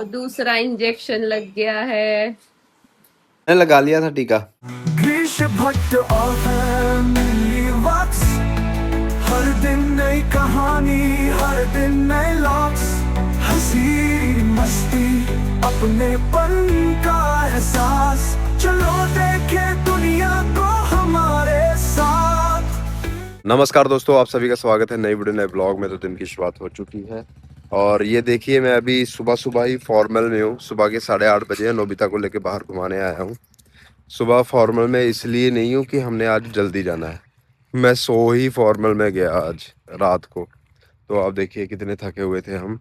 दूसरा इंजेक्शन लग गया है। मैंने लगा लिया था टीका। ग्रीश भट्ट और फैमिली वॉक्स, हर दिन नई कहानी, हर दिन नए लॉक्स, हंसी मस्ती अपनेपन का एहसास, चलो देखे दुनिया को हमारे साथ। नमस्कार दोस्तों, आप सभी का स्वागत है नई वीडियो नए ब्लॉग में। तो दिन की शुरुआत हो चुकी है और ये देखिए मैं अभी सुबह सुबह ही फॉर्मल में हूँ। सुबह के 8:30 बजे नोबिता को लेके बाहर घुमाने आया हूँ। सुबह फॉर्मल में इसलिए नहीं हूँ कि हमने आज जल्दी जाना है, मैं सो ही फॉर्मल में गया आज रात को। तो आप देखिए कितने थके हुए थे हम।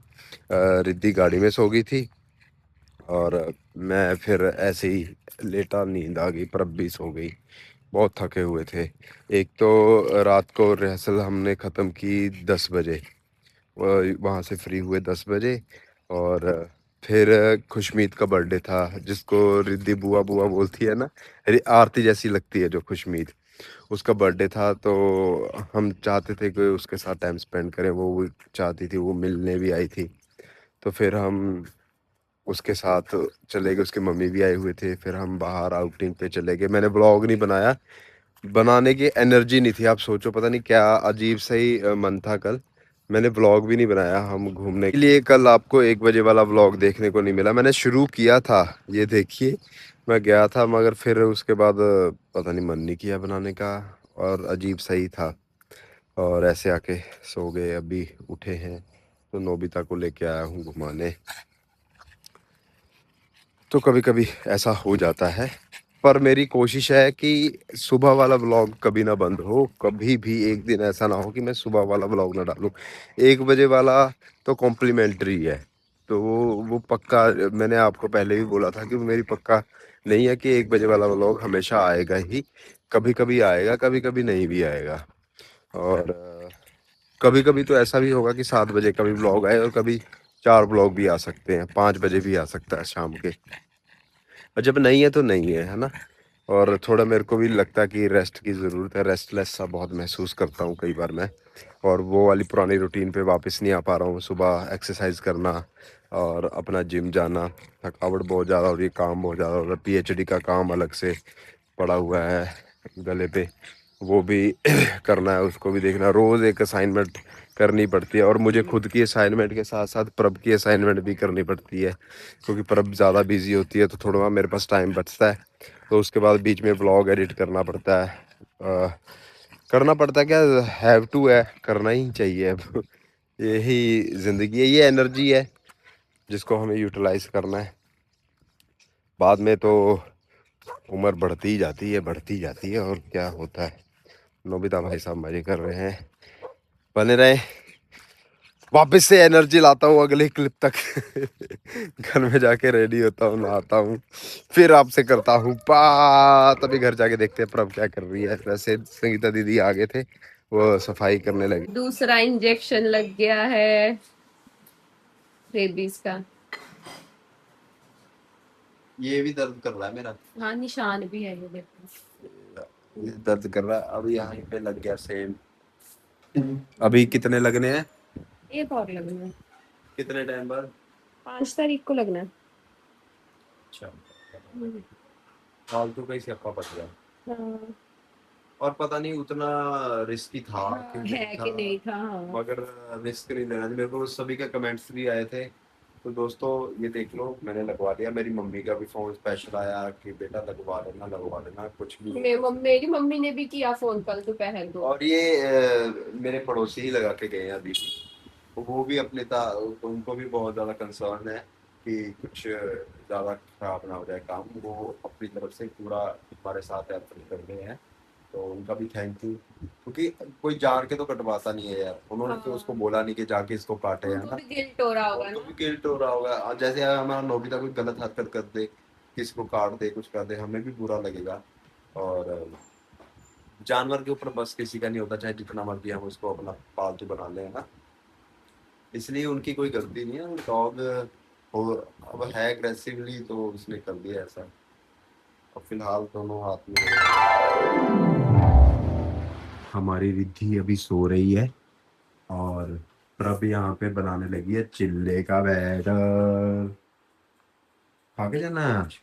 रिद्धि गाड़ी में सो गई थी और मैं फिर ऐसे ही लेटा, नींद आ गई, प्रभ भी सो गई। बहुत थके हुए थे। एक तो रात को रिहर्सल हमने ख़त्म की 10 बजे, वहाँ से फ्री हुए 10 बजे। और फिर खुशमीत का बर्थडे था, जिसको रिद्धि बुआ बुआ बोलती है ना, आरती जैसी लगती है जो खुशमीत, उसका बर्थडे था। तो हम चाहते थे कि उसके साथ टाइम स्पेंड करें, वो चाहती थी, वो मिलने भी आई थी। तो फिर हम उसके साथ चले गए, उसके मम्मी भी आए हुए थे। फिर हम बाहर आउटिंग पे चले गए। मैंने ब्लॉग नहीं बनाया, बनाने की एनर्जी नहीं थी। आप सोचो पता नहीं क्या अजीब सा ही मन था कल, मैंने व्लॉग भी नहीं बनाया। हम घूमने के लिए कल आपको 1 बजे वाला व्लॉग देखने को नहीं मिला। मैंने शुरू किया था, ये देखिए मैं गया था, मगर फिर उसके बाद पता नहीं मन नहीं किया बनाने का, और अजीब सा ही था। और ऐसे आके सो गए। अभी उठे हैं तो नोबिता को लेके आया हूँ घुमाने। तो कभी कभी ऐसा हो जाता है, पर मेरी कोशिश है कि सुबह वाला व्लॉग कभी ना बंद हो। कभी भी एक दिन ऐसा ना हो कि मैं सुबह वाला व्लॉग ना डालूं। 1 बजे वाला तो कॉम्प्लीमेंट्री है, तो वो पक्का, मैंने आपको पहले भी बोला था कि वो मेरी पक्का नहीं है कि 1 बजे वाला व्लॉग हमेशा आएगा ही। कभी कभी आएगा, कभी कभी नहीं भी आएगा। और कभी कभी तो ऐसा भी होगा कि 7 बजे का भी व्लॉग आए, और कभी 4 व्लॉग भी आ सकते हैं, 5 बजे भी आ सकता है शाम के। और जब नहीं है तो नहीं है ना। और थोड़ा मेरे को भी लगता है कि रेस्ट की ज़रूरत है। रेस्टलेस सा बहुत महसूस करता हूँ कई बार मैं, और वो वाली पुरानी रूटीन पे वापस नहीं आ पा रहा हूँ। सुबह एक्सरसाइज करना और अपना जिम जाना, थकावट बहुत ज़्यादा हो रही है, काम बहुत ज़्यादा हो रहा है। पीएचडी का काम अलग से पड़ा हुआ है गले पे, वो भी करना है, उसको भी देखना। रोज़ एक असाइनमेंट करनी पड़ती है, और मुझे खुद की असाइनमेंट के साथ साथ प्रभ की असाइनमेंट भी करनी पड़ती है, क्योंकि प्रभ ज़्यादा बिजी होती है तो थोड़ा मेरे पास टाइम बचता है। तो उसके बाद बीच में व्लॉग एडिट करना पड़ता है। करना पड़ता है क्या, हैव टू है, करना ही चाहिए अब। यही ज़िंदगी है, ये एनर्जी है जिसको हमें यूटिलाइज करना है। बाद में तो उम्र बढ़ती ही जाती है, बढ़ती जाती है, और क्या होता है। नोबिता भाई साहब मजे कर रहे हैं, बने रहे। वापस से एनर्जी लाता हूँ अगले क्लिप तक। घर में जाके रेडी होता हूँ, नहाता हूँ, फिर आपसे करता हूँ बात। अभी घर जाके देखते हैं प्रभ क्या कर रही है। वैसे संगीता दीदी आगे थे, वो सफाई करने लगे। दूसरा इंजेक्शन लग गया है रेबीज का। ये भी दर्द कर रहा है मेरा। हाँ, निशान भी है ये देखो। ये दर्द कर रहा है, अब यहाँ पे लग गया सेम। अभी कितने लगने हैं? एक और लगना है, कितने टाइम बाद? 5 तारीख को लगना है। अच्छा, फालतू का ही सियापा पड़ गया। हाँ, और पता नहीं उतना रिस्की था कि नहीं है था, कि नहीं था। हाँ, मगर रिस्क नहीं लेना। मेरे को सभी के कमेंट्स भी आए थे। तो दोस्तों ये देख लो, मैंने लगवा दिया। मेरी मम्मी का भी फोन स्पेशल आया कि बेटा लगवा लेना, लगवा लेना, कुछ भी। मेरी मम्मी ने भी किया फोन कल दोपहर को। और ये मेरे पड़ोसी ही लगा के गए हैं अभी। तो वो भी अपने था, तो उनको भी बहुत ज़्यादा कंसर्न है कि कुछ ज़्यादा खराब ना हो जाए काम। वो अपनी तरफ से पूरा हमारे साथ एफर्ट कर रहे हैं, तो उनका भी थैंक यू। क्योंकि कोई जान के तो कटवाता नहीं है यार, उन्होंने तो उसको बोला नहीं कि जाके इसको काटे, है उनको ना। भी गिल्ट हो रहा होगा उनको ना। भी गिल्ट हो रहा होगा। जैसे हमारा नोबिता कोई गलत हरकत कर दे, किसी को काट दे, कुछ कर दे, हमें भी बुरा लगेगा। और जानवर के ऊपर बस किसी का नहीं होता, चाहे जितना मर्जी हम उसको अपना पालतू बना लें, है ना। इसलिए उनकी कोई गलती नहीं है। डॉग अब है एग्रेसिवली, तो उसने कर दिया ऐसा। और फिलहाल दोनों हाथ में हमारी रिद्धि अभी सो रही है, और प्रभ यहाँ पे बनाने लगी है चिल्ले का बैटर। खा के जाना है आज?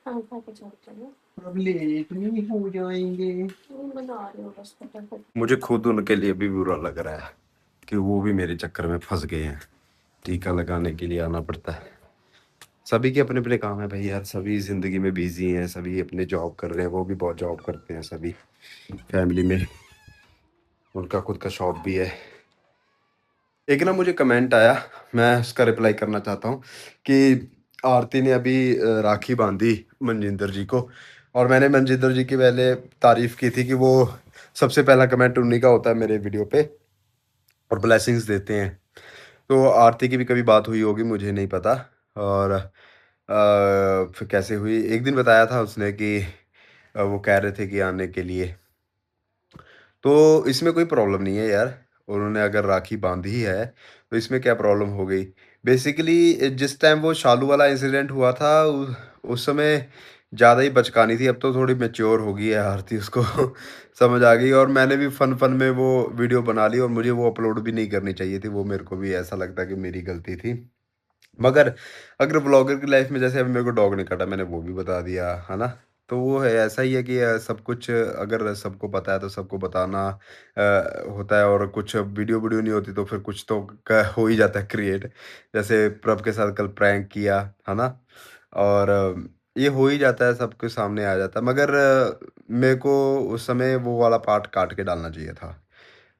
हाँ खा के चलते हैं। अब लेट नहीं हो जाएंगे। बना रही हूँ बस फटाफट। मुझे खुद उनके लिए भी बुरा लग रहा है कि वो भी मेरे चक्कर में फंस गए हैं। टीका लगाने के लिए आना पड़ता है। सभी के अपने अपने काम है भाई यार, सभी जिंदगी में बिजी हैं, सभी अपने जॉब कर रहे हैं, वो भी बहुत जॉब करते हैं सभी। फैमिली में उनका खुद का शॉप भी है। एक ना मुझे कमेंट आया, मैं उसका रिप्लाई करना चाहता हूँ कि आरती ने अभी राखी बांधी मनजिंदर जी को, और मैंने मनजिंदर जी की पहले तारीफ की थी कि वो सबसे पहला कमेंट उन्हीं का होता है मेरे वीडियो पे और ब्लेसिंग्स देते हैं। तो आरती की भी कभी बात हुई होगी, मुझे नहीं पता। और फिर कैसे हुई, एक दिन बताया था उसने कि वो कह रहे थे कि आने के लिए। तो इसमें कोई प्रॉब्लम नहीं है यार, उन्होंने अगर राखी बांधी है तो इसमें क्या प्रॉब्लम हो गई। बेसिकली जिस टाइम वो शालू वाला इंसिडेंट हुआ था उस समय ज़्यादा ही बचकानी थी, अब तो थोड़ी मैच्योर हो गई है आरती, उसको समझ आ गई। और मैंने भी फन फन में वो वीडियो बना ली और मुझे वो अपलोड भी नहीं करनी चाहिए थी, वो मेरे को भी ऐसा लगता है कि मेरी गलती थी। मगर अगर ब्लॉगर की लाइफ में जैसे अभी मेरे को डॉग ने काटा, मैंने वो भी बता दिया है ना। तो वो है, ऐसा ही है कि सब कुछ अगर सबको पता है तो सबको बताना होता है। और कुछ वीडियो वीडियो नहीं होती तो फिर कुछ तो हो ही जाता है क्रिएट। जैसे प्रभ के साथ कल प्रैंक किया है ना, और ये हो ही जाता है, सबके सामने आ जाता है। मगर मेरे को उस समय वो वाला पार्ट काट के डालना चाहिए था,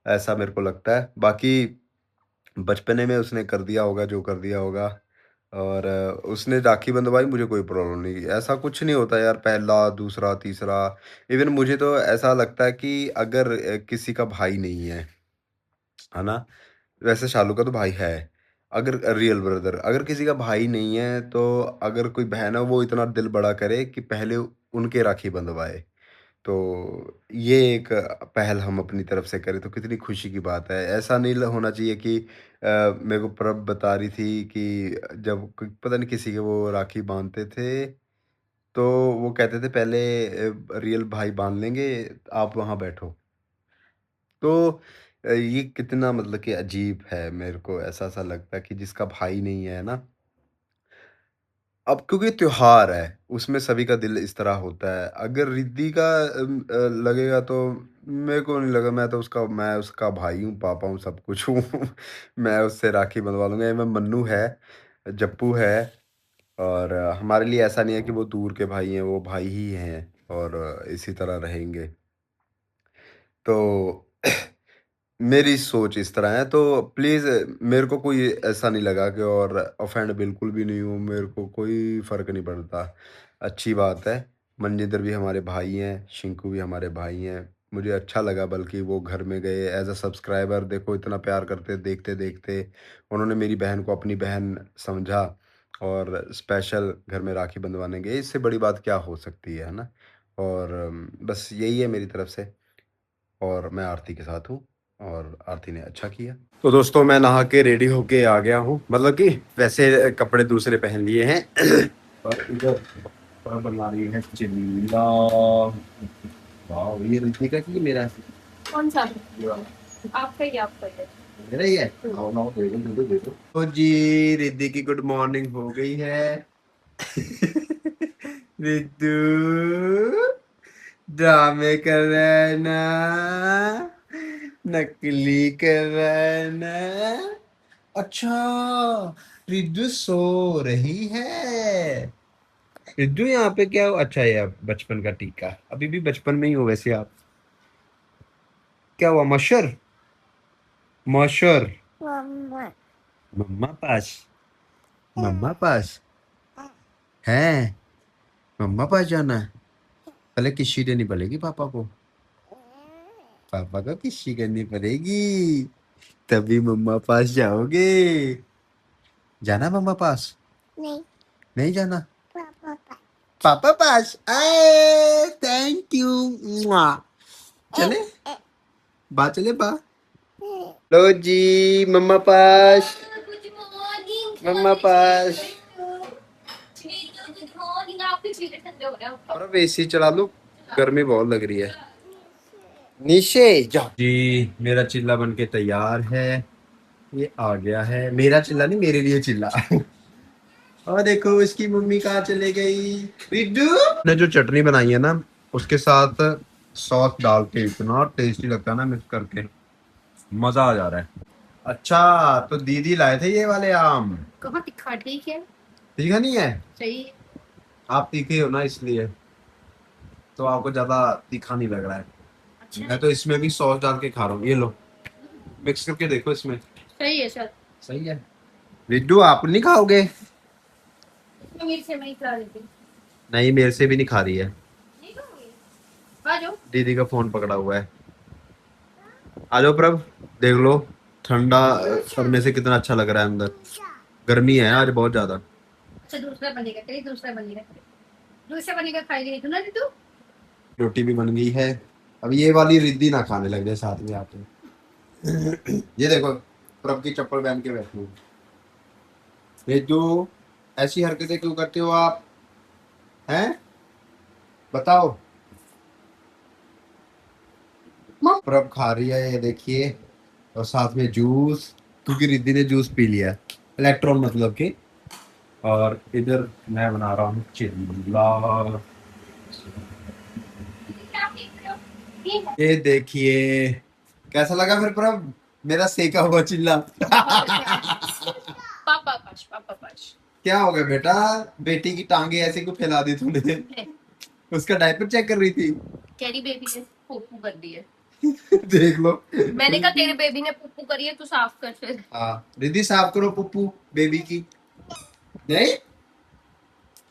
ऐसा मेरे को लगता है। बाकी बचपने में उसने कर दिया होगा जो कर दिया होगा, और उसने राखी बंधवाई, मुझे कोई प्रॉब्लम नहीं। ऐसा कुछ नहीं होता यार, पहला दूसरा तीसरा। इवन मुझे तो ऐसा लगता है कि अगर किसी का भाई नहीं है ना, वैसे शालू का तो भाई है, अगर रियल ब्रदर, अगर किसी का भाई नहीं है तो अगर कोई बहन है वो इतना दिल बड़ा करे कि पहले उनके राखी बंधवाए, तो ये एक पहल हम अपनी तरफ से करें तो कितनी खुशी की बात है। ऐसा नहीं होना चाहिए कि मेरे को प्रभ बता रही थी कि जब पता नहीं किसी के वो राखी बांधते थे तो वो कहते थे पहले रियल भाई बांध लेंगे, आप वहाँ बैठो। तो ये कितना मतलब कि अजीब है, मेरे को ऐसा सा लगता है कि जिसका भाई नहीं है ना, अब क्योंकि त्योहार है, उसमें सभी का दिल इस तरह होता है। अगर रिद्धि का लगेगा तो मेरे को नहीं लगा, मैं उसका भाई हूँ, पापा हूँ, सब कुछ हूँ। मैं उससे राखी बंधवा लूँगा। ये मैं मन्नू है, जप्पू है, और हमारे लिए ऐसा नहीं है कि वो दूर के भाई हैं, वो भाई ही हैं और इसी तरह रहेंगे। तो मेरी सोच इस तरह है, तो प्लीज़ मेरे को कोई ऐसा नहीं लगा कि, और ऑफेंड बिल्कुल भी नहीं हूँ, मेरे को कोई फ़र्क नहीं पड़ता। अच्छी बात है, मनजिंदर भी हमारे भाई हैं, शिंकू भी हमारे भाई हैं। मुझे अच्छा लगा, बल्कि वो घर में गए एज़ अ सब्सक्राइबर, देखो इतना प्यार करते देखते-देखते उन्होंने मेरी बहन को अपनी बहन समझा और स्पेशल घर में राखी बंधवाने गए। इससे बड़ी बात क्या हो सकती है ना? और बस यही है मेरी तरफ से, और मैं आरती के साथ हूँ और आरती ने अच्छा किया। तो दोस्तों मैं नहा के रेडी होके आ गया हूँ, मतलब कि वैसे कपड़े दूसरे पहन लिए हैं। और इधर पर बना रही है चिल्ला। वाह, ये ऋतिका की मेरा कौन सा? ये वाला आपका ही आपका ही है। मेरा ही है। आओ ना, दे दो। तो जी रिद्धि की गुड मॉर्निंग हो गई है। रिद्धू ड्रामे कर रहा है ना, नकली कर रहा है ना। अच्छा, रिद्धू सो रही है। रिद्धू यहाँ पे क्या हो? अच्छा ये बचपन का टीका, अभी भी बचपन में ही हो वैसे आप। क्या हुआ? मशर मशर मम्मा पास, मम्मा पास है, मम्मा पास जाना है। पहले किस्सी देनी पड़ेगी पापा को, पापा को किस्सी करनी पड़ेगी, तभी मम्मा पास जाओगे। जाना मम्मा पास? नहीं जाना पापा पास। आए थैंक यू। चले बा, चले बा। लो जी मम्मा पास, गुड मॉर्निंग। मम्मा पास। Good morning. आपके चीज़ें ठंडे हो रहे हैं। और एसी चला लो, गर्मी बहुत लग रही है। नीचे जाओ जी। मेरा चिल्ला बन के तैयार है, ये आ गया है। मेरा चिल्ला नहीं, मेरे लिए चिल्ला। और देखो इसकी मम्मी कहाँ चले गई। रिड्डू ने जो चटनी बनाई है ना, उसके साथ सॉस डाल के इतना टेस्टी लगता है ना, मिक्स करके मजा आ जा रहा है। अच्छा तो दीदी लाए थे ये वाले आम। कहाँ तीखा? ठीक है, ठीक है, नहीं है? सही है। आप तीखे हो ना इसलिए, तो आपको ज्यादा तीखा नहीं लग रहा है। अच्छा मैं तो इसमें भी सॉस डाल के खा रहा हूँ, ये लो मिक्स करके देखो इसमें। सही है सर। सही है। रिड्डू आप नहीं खाओगे? तो मेरे से मैं ही खा लेती हूँ। नहीं मेरे से भी नहीं खा रही है। नहीं खाओगे? आ जाओ। दीदी का फोन पकड़ा हुआ है। आ जाओ प्रभ, देख लो ठंडा करने से कितना अच्छा लग रहा है अंदर। गर्मी है आज बहुत ज्यादा। अच्छा दूसरा बनेगा, तेरी दूसरा बनेगा, दूसरा बनेगा, खाएगी तू ना तू। रोटी भी बन गई है। अब ये वाली रिद्दी ना खाने लग जाए साथ में आके। ये देखो प्रभ की चप्पल पहन के बैठी हूँ। ये जो ऐसी हरकतें क्यों करते हो आप, हैं बताओ। प्रभ खा रही है ये देखिए, और साथ में जूस, क्योंकि रिद्धि ने जूस पी लिया, इलेक्ट्रॉन मतलब के। और इधर मैं बना रहा हूँ चिल्ला। क्या देख रहे हो? ठीक है। ये देखिए कैसा लगा फिर प्रभ मेरा सेका हुआ चिल्ला। पापा पाश, पापा पाश। क्या हो गया बेटा, बेटी की टांगे ऐसे क्यों फैला दी तूने? उसका डायपर चेक कर रही थी। कैरी बेबी ने पुप्पू कर दी है। देख लो। मैंने कहा तेरे बेबी ने पुप्पू करी है, तू साफ कर फिर। हाँ रिद्धि साफ करो पुप्पू बेबी की। नहीं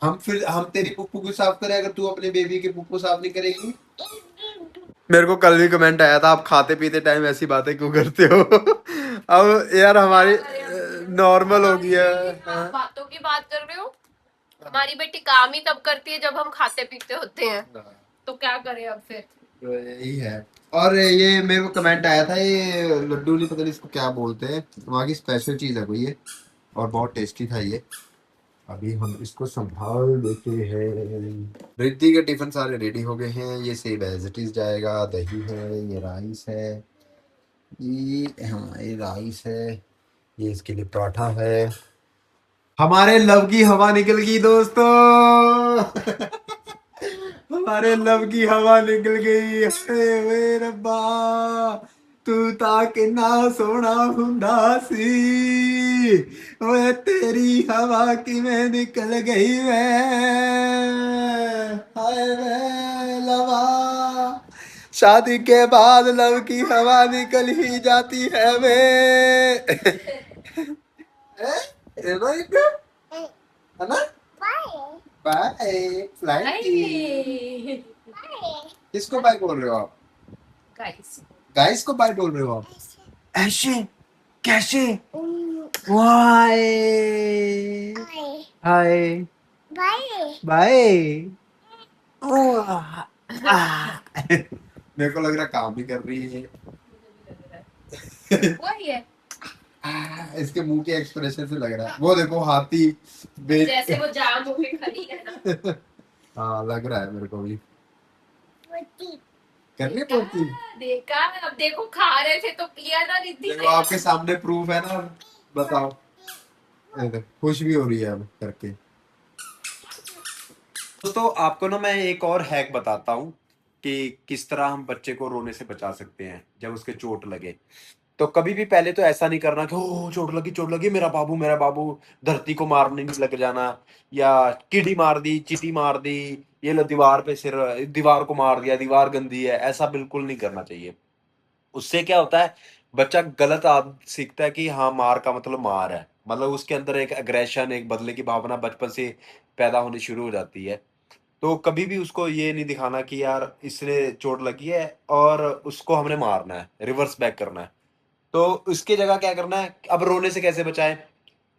हम तेरी पुप्पू को साफ करें अगर तू अपने बेबी के पुप्पू साफ नहीं करेगी। मेरे को कल भी कमेंट आया था आप खाते पीते टाइम ऐसी बातें क्यों करते हो। अब यार हमारी नॉर्मल हो गया है। आप बातों की बात कर रहे हो। हमारी बेटी काम ही तब करती है जब हम खाते पीते होते हैं, तो क्या करें अब फिर। तो यही है। और ये मेरे को कमेंट आया था, ये लड्डू नहीं पता नहीं इसको क्या बोलते हैं, वहाँ की स्पेशल चीज है कोई ये, और बहुत टेस्टी था ये। अभी हम इसको संभाल देते हैं। रिद्धि के टिफिन सारे रेडी हो गए हैं। ये सेब एज इट इज जाएगा, दही है, ये राइस है, ये हमारे राइस है, ये इसके लिए पराठा है। हमारे लव की हवा निकल गई दोस्तों। हमारे लव की हवा निकल गई। अरे वे रब्बा तू ताक ना सोना हुंदा सी, वे तेरी हवा की मैं निकल गई वे, हाय वे लवा। शादी के बाद लव की हवा निकल ही जाती है वे। है ना एक? है ना? बाय फ्लाइट की। किसको बाय बोल रहे हो आप? गाइस गाइस को बाय बोल रहे हो आप? ऐसे कैसे? Why hi bye. मेरे को लग रहा काम भी कर रही है। वही है, इसके मुंह के एक्सप्रेशन से लग रहा है। वो देखो हाथी जैसे वो जाम होके खड़ी है ना। हाँ लग रहा है मेरे को भी। करनी पड़ती। देखा, अब देखो खा रहे थे तो किया ना रिद्धि देखो ने। आपके सामने प्रूफ है ना, बताओ। ये देखो, खुश भी हो रही है अब करके। दोस्तों आपको ना मैं एक और हैक बताता हूँ कि किस तरह हम बच्चे को रोने से बचा सकते हैं जब उसके चोट लगे। तो कभी भी पहले तो ऐसा नहीं करना कि ओ चोट लगी मेरा बाबू धरती को मारने नहीं लग जाना, या कीड़ी मार दी, चींटी मार दी, ये लो दीवार पे सिर, दीवार को मार दिया, दीवार गंदी है, ऐसा बिल्कुल नहीं करना चाहिए। उससे क्या होता है, बच्चा गलत आदत सीखता है कि हाँ मार का मतलब मार है, मतलब उसके अंदर एक एग्रेशन, एक बदले की भावना बचपन से पैदा होनी शुरू हो जाती है। तो कभी भी उसको ये नहीं दिखाना कि यार इसने चोट लगी है और उसको हमने मारना है, रिवर्स बैक करना है। तो इसके जगह क्या करना है, अब रोने से कैसे बचाएं?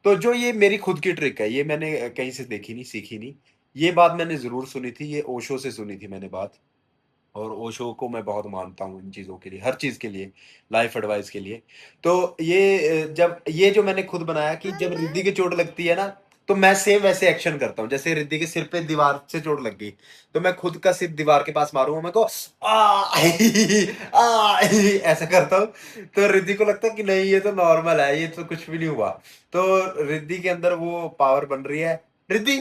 तो जो ये मेरी खुद की ट्रिक है, ये मैंने कहीं से देखी नहीं, सीखी नहीं, ये बात मैंने जरूर सुनी थी, ये ओशो से सुनी थी मैंने बात। और ओशो को मैं बहुत मानता हूँ इन चीज़ों के लिए, हर चीज़ के लिए, लाइफ एडवाइस के लिए। तो ये जब ये जो मैंने खुद बनाया कि जब रिद्धि की चोट लगती है ना, तो मैं सेम वैसे एक्शन करता हूँ। जैसे रिद्धि के सिर पे दीवार से चोट लग गई, तो मैं खुद का सिर दीवार के पास मारूंगा, मैं को ऐसा करता हूँ। तो रिद्धि को लगता है कि नहीं ये तो नॉर्मल है, ये तो कुछ भी नहीं हुआ। तो रिद्धि के अंदर वो पावर बन रही है। रिद्धि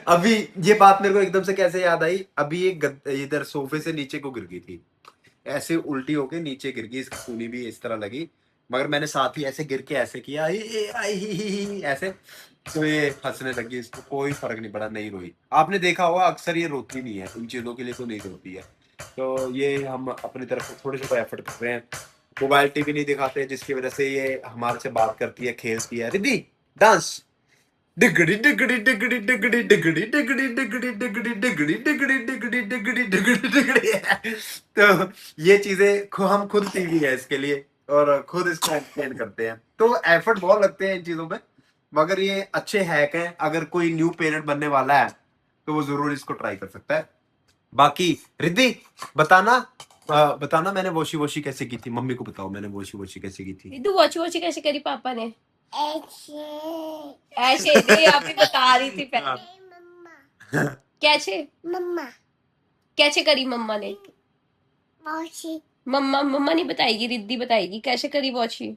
अभी ये बात मेरे को एकदम से कैसे याद आई, अभी ये इधर सोफे से नीचे को गिर गई थी, ऐसे उल्टी होके नीचे गिर गई, इसकी सूली भी इस तरह लगी, मगर मैंने साथ ही ऐसे गिर के ऐसे किया ऐसे, तो ये हंसने लगी, इसको कोई फर्क नहीं पड़ा, नहीं रोई। आपने देखा होगा अक्सर ये रोती नहीं है, इन चीजों के लिए तो नहीं रोती है। तो ये हम अपनी तरफ से थोड़े से एफर्ट कर रहे हैं। मोबाइल टीवी नहीं दिखाते, जिसकी वजह से ये हमारे से बात करती है, खेलती है। रिद्धि डांस, डिगड़ी डिगड़ी डिगड़ी डिगड़ी डिगड़ी डिगड़ी डिगड़ी डिगड़ी डिगड़ी डिगड़ी डिगड़ी डिगड़ी डिगड़ी डिगड़ी। तो ये चीजें हम खुद टीवी है इसके लिए, और खुद इसको एक्सप्लेन करते हैं, तो एफर्ट बहुत लगते हैं इन चीजों में, मगर ये अच्छे हैक हैं। अगर कोई न्यू पेरेंट बनने वाला है तो वो जरूर इसको ट्राई कर सकता है। बाकी रिद्धि बताना, बताना मैंने वॉशी वॉशी कैसे की थी, मम्मी को बताओ मैंने वॉशी वॉशी कैसे की थी। रिद्धू वॉची वॉची कैसे करी पापा ने? ऐसे नहीं, आप ही बता रही थी पहले। कैसे कैसे करी मम्मा ने? मम्मा मम्मा नहीं बताएगी, रिद्धि बताएगी कैसे करी वॉची।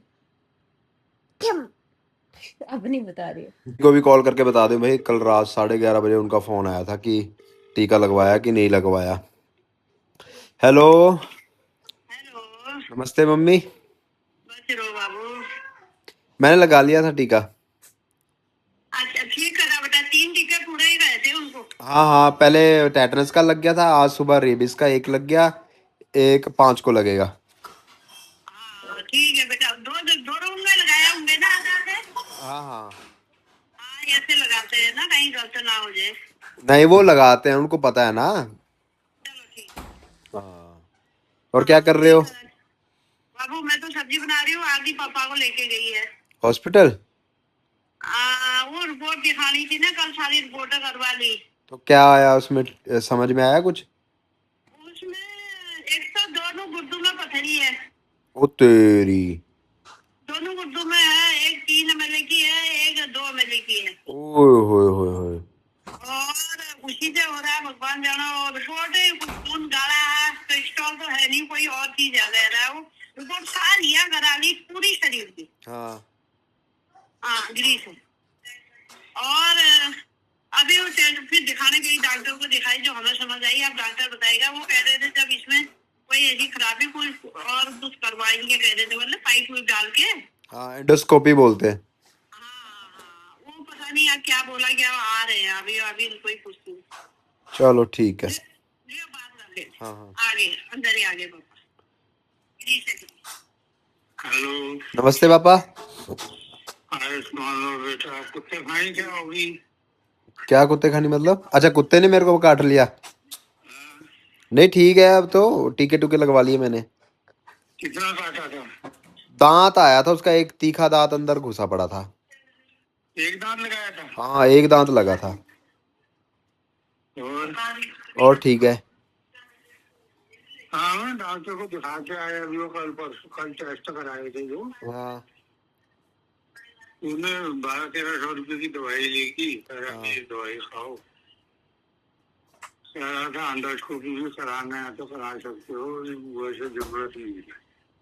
अब नहीं बता रही। को भी कॉल करके बता दो भाई, कल रात 11:30 बजे उनका फोन आया था कि टीका लगवाया कि नहीं लगवाया। हेलो हेलो, नमस्ते मम्मी, बच रहो बाबू। मैंने लगा लिया था टीका। अच्छा ठीक करा बेटा, 3 टीके पूरे ही गए थे उनको। हाँ हाँ, पहले टेटनस का लग गया था, आज सुबह रेबिस का 1 लग गया, एक 5 को लगेगा। हाँ ठीक है बेटा, दो रूम में लगाया होंगे ना आधा से? हाँ हाँ, हाँ ऐसे लगाते हैं ना, कहीं गलत ना हो जाए। नहीं वो लगाते हैं, उनको पता है ना। चलो ठीक है। हाँ, और क्या कर रहे हो? बाबू मैं तो सब्जी बना रही हूँ, आगे पापा को लेके गई है। हॉस्पिटल? वो रिपोर्ट दिखानी थी ना, कल सारी रिपोर्ट करवा ली। तो क्या आया उसमें, समझ में आया कुछ? उसमें एक तो दोनों गुर्दों में पथरी है। ओ तेरी, दोनों गुर्दों में है, एक 3 ml की है, एक 2 ml की है। ओए होए होए होए, और उसी से हो रहा है, भगवान जानो। और रिपोर्ट खून गाढ़ा है, कोलेस्ट्रॉल तो है नहीं, कोई और चीज ज्यादा है रहा है। वो रिपोर्ट खा लिया, करा ली पूरी शरीर की। हाँ हाँ ग्रीस है। और अभी वो फिर दिखाने गई, डॉक्टर को दिखाई, जो हमें समझ आई, अब डॉक्टर बताएगा। वो कह रहे थे जब इसमें कोई ऐसी खराबी कोई और कुछ करवाएंगे, कह रहे थे, मतलब पाइप में डाल के। हाँ, एंडोस्कोपी बोलते हैं। हाँ वो पता नहीं अब क्या बोला, क्या आ रहे हैं अभी, अभी कोई कुछ नहीं। चलो ठीक है। ये बात कर ले। हाँ हाँ, आगे अंदर ही आगे पापा। हेलो नमस्ते पापा। बेटा, कुत्ते खाई क्या होगी? क्या कुत्ते खानी मतलब? अच्छा कुत्ते ने मेरे को काट लिया? नहीं ठीक है, अब तो टीके टूके लगवा लिए मैंने। कितना काटा था? दांत आया था उसका, एक तीखा दांत अंदर घुसा पड़ा था। एक दांत लगाया था? हाँ एक दांत लगा था। और ठीक है। हाँ डॉक्टर को दिखा के आए अभी, वो कल परसों कल टेस्ट कराए थे जो। हाँ उन्हें 1200-1300 रुपए की दवाई लेगी, दवाई खाओ। था एंडोस्कोपी भी कराना है तो करा सकते हो, वैसे जरूरत नहीं है।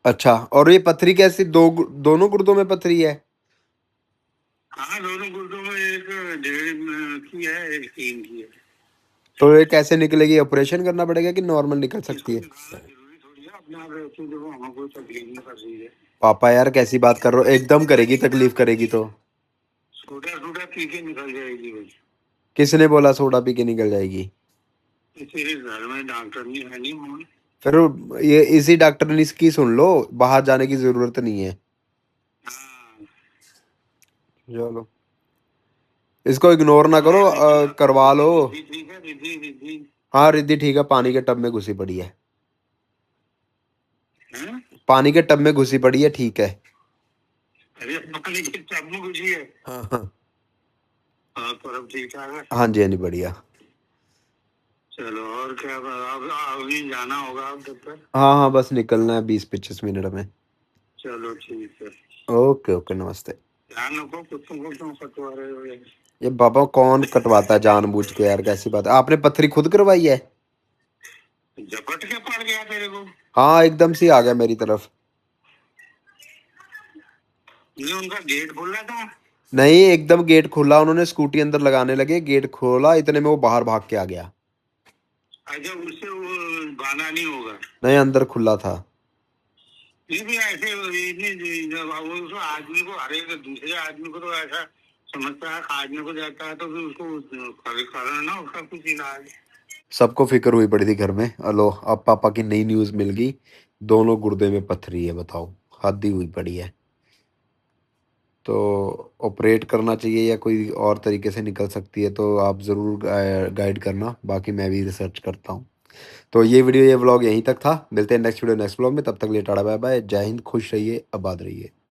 अच्छा, और ये पथरी कैसी, दोनों गुर्दों में पथरी है? हाँ दोनों गुर्दों में, एक 1.5 की है, एक 3 की है। तो ये कैसे निकलेगी? ऑपरेशन करना पड़ेगा कि नॉर्मल निकल सकती है? जरूरी थोड़ी है अपने आप रहती, देखो हमें कोई तकलीफ नहीं कर रही है। पापा यार कैसी बात कर रहे हो, एकदम करेगी, तकलीफ करेगी तो। सोडा पी के निकल जाएगी भाई। किसने बोला सोडा पी के निकल जाएगी? तेरे घर में डॉक्टर नहीं है नहीं मोहन? फिर ये इसी डॉक्टर ने इसकी सुन लो, बाहर जाने की जरूरत नहीं है। हाँ चलो इसको इग्नोर ना करो, करवा लो। ठीक है, रिद्धि हाँ रिद्धि ठीक है, पानी के टब में घुसी पड़ी है, हैं? पानी के टब में घुसी पड़ी है, ठीक है। अरे पानी के टब में घुसी है? हाँ हाँ हाँ पर अब ठीक ठाक है। हाँ जी, हाँ जी बढ़िया। चलो और क्या, अब अभी जाना होगा अब तब तक? हाँ हाँ बस निकलना है 20-25 मिनट में। चलो ठीक है। ओके ओके, नमस्ते। ध्यान रखो, कुत्तों को क्यों कटवा रहे हो ये? ये बाबा कौन कटवाता है जानबूझ के यार, कैसी बात है। आपने पत्थरी खुद करवाई है? झपट के पड़ गया तेरे को? हाँ एकदम से आ गया मेरी तरफ। ये उनका गेट खुला था? नहीं एकदम गेट खोला, उन्होंने स्कूटी अंदर लगाने लगे, गेट खोला, इतने में वो बाहर भाग के आ गया। अच्छा, उससे वो बांधा नहीं होगा? नहीं अंदर खुला था। ये भी ऐसे वो उसको आदमी को, हर एक दूसरे आदमी को तो ऐसा समझता है, आदमी को जाता है तो फिर उसको करना ना उसका कुछ इलाज। सबको फिक्र हुई पड़ी थी घर में। अलो अब पापा की नई न्यूज मिल गई, दोनों गुर्दे में पत्थरी है, बताओ हद ही हुई पड़ी है। तो ऑपरेट करना चाहिए या कोई और तरीके से निकल सकती है, तो आप ज़रूर गाइड करना, बाकी मैं भी रिसर्च करता हूँ। तो ये वीडियो ये व्लॉग यहीं तक था, मिलते हैं नेक्स्ट वीडियो नेक्स्ट व्लॉग में, तब तक लिए टाटा बाय बाय, जय हिंद, खुश रहिए, आबाद रहिए।